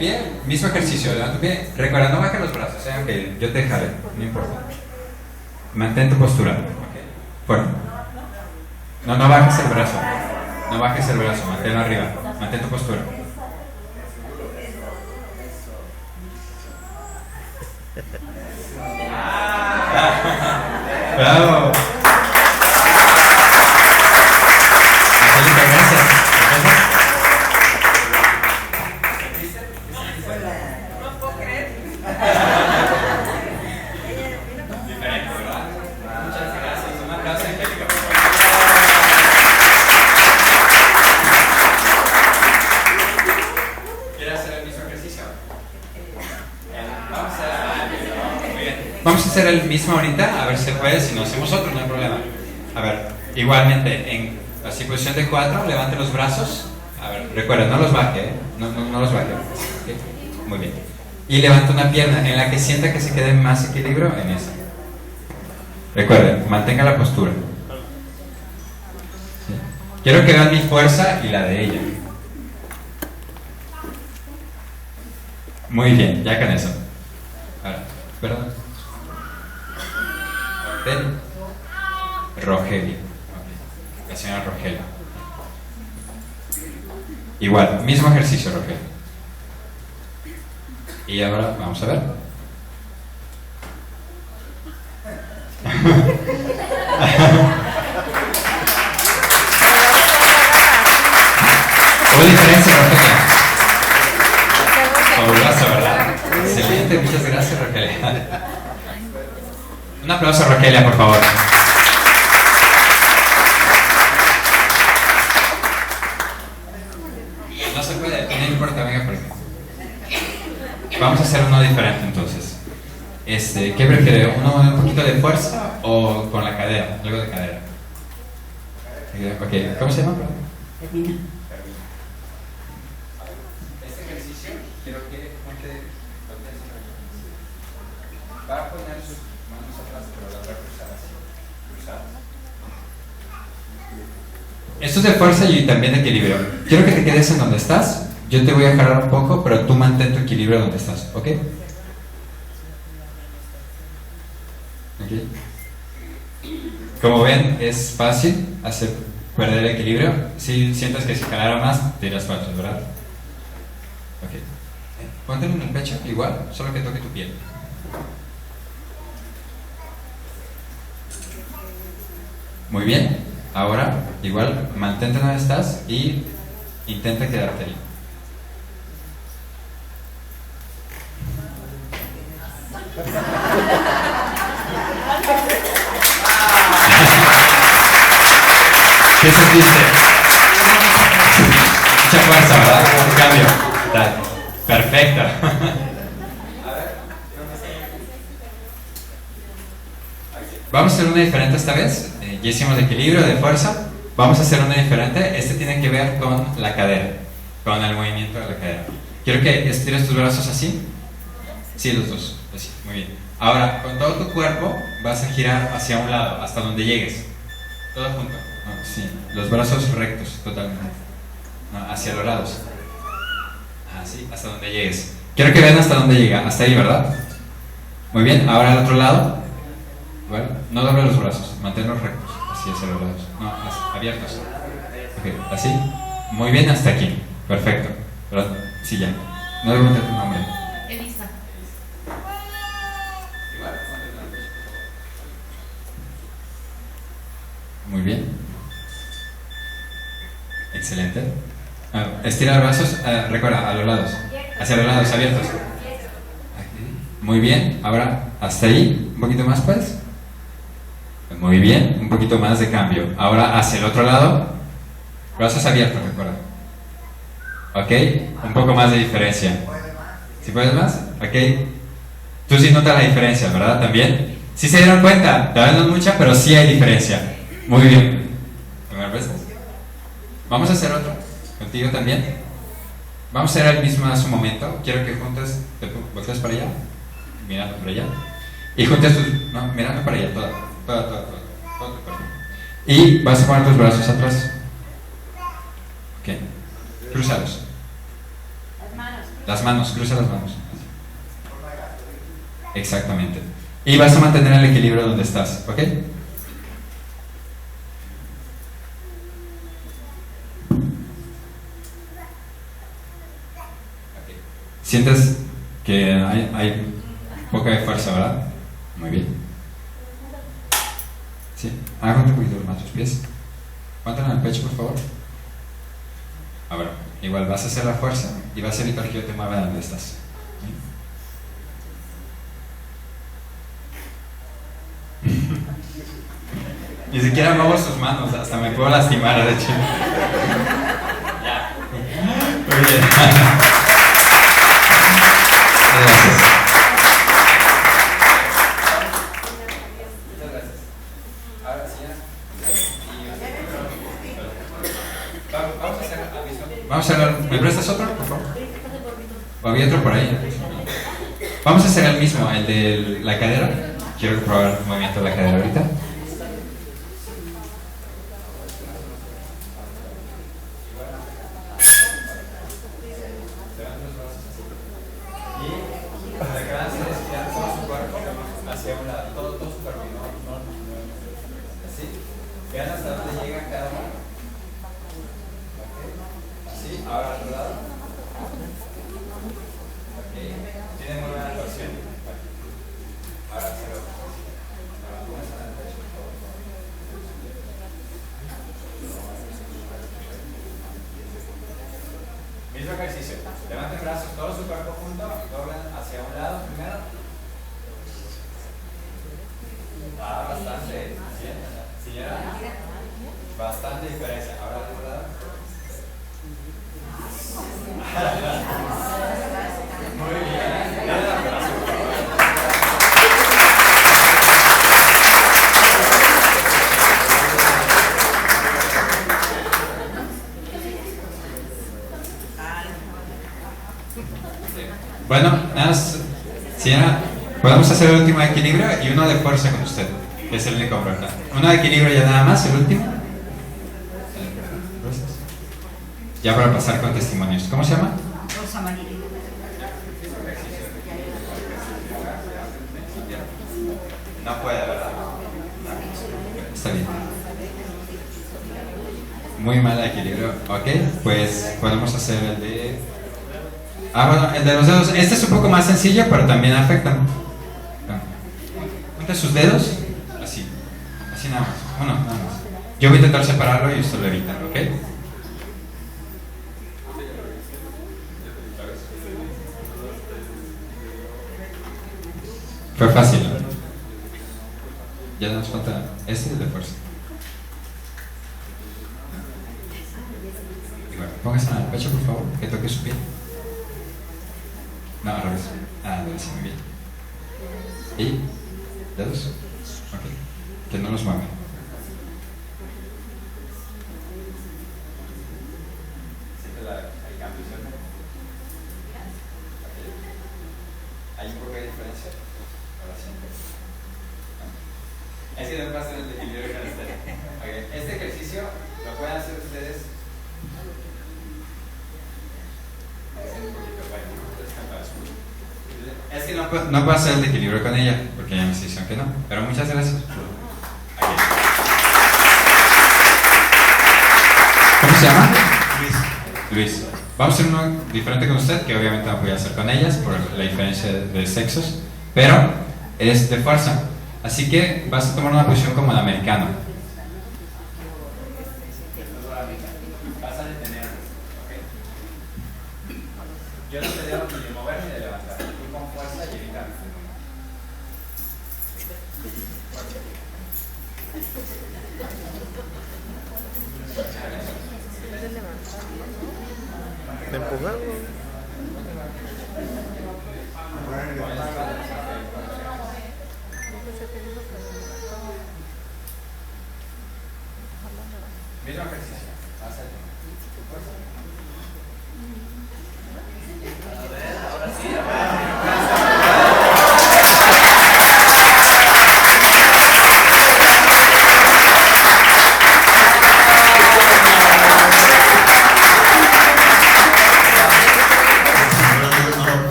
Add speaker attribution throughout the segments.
Speaker 1: pie, mismo ejercicio, levanta tu pie. Recuerda, no bajes los brazos, ok, yo te dejaré, no importa. Mantén tu postura, ok. Fuerte. No bajes el brazo. No bajes el brazo, manténlo arriba. Mantén tu postura. Bravo. Angélica, gracias.
Speaker 2: No puedo creer.
Speaker 1: Diferente, ¿verdad? Muchas gracias. Un aplauso, Angélica. ¿Quieres hacer el mismo ejercicio? Vamos a hacer el mismo ahorita, a ver si se puede. Si no hacemos otro, no hay problema. A ver, igualmente, en así posición de 4, levante los brazos. A ver, recuerda, no los baje, ¿eh? No los baje. ¿Okay? Muy bien. Y levanta una pierna en la que sienta que se quede más equilibrio en esa. Recuerden, mantenga la postura. ¿Sí? Quiero que vean mi fuerza y la de ella. Muy bien, ya con eso. Ahora, perdón. Rogelio. La señora Rogelio. Igual, mismo ejercicio, Rogelio. Y ahora vamos a ver. Hubo diferencia, Rogelio. Fabuloso, ¿verdad? Excelente, muchas gracias, Rogelia. Un aplauso a Rogelia, por favor. No se puede, no importa, venga por aquí. Vamos a hacer uno diferente entonces. ¿Qué prefiere? ¿Uno un poquito de fuerza o con la cadera? Algo de cadera. Ok, ¿cómo se llama? Este ejercicio quiero que va a poner sus manos atrás, pero la va a cruzar así. Cruzadas. Esto es de fuerza y también de equilibrio. Quiero que te quedes en donde estás. Yo te voy a jalar un poco, pero tú mantén tu equilibrio donde estás, ¿ok? Como ven, es fácil hacer perder el equilibrio. Si sientes que si jalara más, te irás falso, ¿verdad? Ok. Póntelo en el pecho, igual, solo que toque tu piel. Muy bien. Ahora, igual, mantente donde estás y intenta quedarte ahí. ¿Qué sentiste? Mucha fuerza, ¿verdad? Un cambio. Dale. Perfecto. Vamos a hacer una diferente esta vez. Ya hicimos de equilibrio, de fuerza. Vamos a hacer una diferente. Este tiene que ver con la cadera, con el movimiento de la cadera. Quiero que estires tus brazos así. Sí, los dos. Así. Muy bien. Ahora, con todo tu cuerpo vas a girar hacia un lado, hasta donde llegues. Todo junto. No, sí. Los brazos rectos, totalmente. No, hacia los lados. Así, hasta donde llegues. Quiero que vean hasta donde llega. Hasta ahí, ¿verdad? Muy bien. Ahora al otro lado. Bueno, no doble los brazos, manténlos rectos, así hacia los lados, no, abiertos. Ok, así. Muy bien hasta aquí, perfecto. Pero, sí, ya. No debo meter tu nombre.
Speaker 2: Elisa.
Speaker 1: Muy bien. Excelente. Estira los brazos, recuerda, a los lados, hacia los lados, abiertos. Muy bien, ahora hasta ahí, un poquito más pues. Muy bien, un poquito más de cambio. Ahora hacia el otro lado, brazos abiertos, recuerda. Ok, un poco más de diferencia. ¿Sí puedes más? Ok. Tú sí notas la diferencia, ¿verdad? También. ¿Sí se dieron cuenta? Tal vez no es mucha, pero sí hay diferencia. Muy bien. Vamos a hacer otro. Contigo también. Vamos a hacer el mismo a su momento. Quiero que juntes, te voltees para allá, mirando para allá. Y juntes tus. No, mirando para allá, todo tu cuerpo. Y vas a poner tus brazos atrás. Ok. Cruzados. Las manos, cruza las manos. Exactamente. Y vas a mantener el equilibrio donde estás, ¿ok? Sientes que hay poca fuerza, ¿verdad? Muy bien. Sí, aguanta un poquito más tus pies. Aguántalo en el pecho, por favor. Ahora, igual vas a hacer la fuerza y vas a evitar que yo te mueva de donde estás. Ni siquiera muevo sus manos, hasta me puedo lastimar, de hecho. Ya. Muy bien. Gracias. Muchas gracias. Ahora sí, vamos a hacer. ¿Me prestas otro, por favor? ¿O había otro por ahí? Vamos a hacer el mismo, el de la cadera. Quiero probar el movimiento de la cadera ahorita. Mismo ejercicio. Levanten brazos, todo su cuerpo junto, doblan hacia un lado primero. Bastante. ¿Sí? ¿Señora? Bastante diferencia. Ahora al otro lado. Muy bien. Dale el abrazo. Bueno, nada más, señora, podemos hacer el último de equilibrio y uno de fuerza con usted, que es el único problema. Uno de equilibrio ya nada más, el último. Ya para pasar con testimonios. ¿Cómo se llama?
Speaker 2: Rosa María.
Speaker 1: No puede, ¿verdad? Está bien. Muy mal equilibrio. Ok, pues podemos hacer el de... bueno, el de los dedos. Este es un poco más sencillo, pero también afecta. Junte sus dedos. Así. Así nada más. Uno, nada más. Yo voy a intentar separarlo y usted lo evita, ¿ok? Fue fácil, ¿no? Ya nos falta este de fuerza. Igual, póngase en el pecho, por favor, que toque su piel. No, al revés. Debe ser muy bien. ¿Y? ¿Dedos? Ok. Que no los mueva. ¿Siente el cambio, cierto? ¿Hay un poco de diferencia? Ahora siempre. Es que no pasa el equilibrio con usted. Okay. Este ejercicio lo pueden hacer ustedes. Es que no puedo hacer el equilibrio con ella, porque ella me dice que no. Pero muchas gracias. Aquí. ¿Cómo se llama? Luis. Vamos a hacer uno diferente con usted, que obviamente no voy a hacer con ellas por la diferencia de sexos, pero es de fuerza. Así que vas a tomar una posición como el americano. Vas a detener. Yo no te dejo ni de mover ni de levantar. Tú con fuerza y evitar.
Speaker 3: ¿Me empujan?
Speaker 1: Mismo ejercicio. Vas a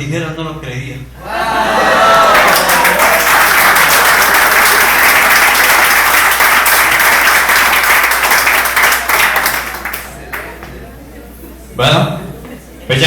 Speaker 3: dijera no lo creía.
Speaker 1: Bueno,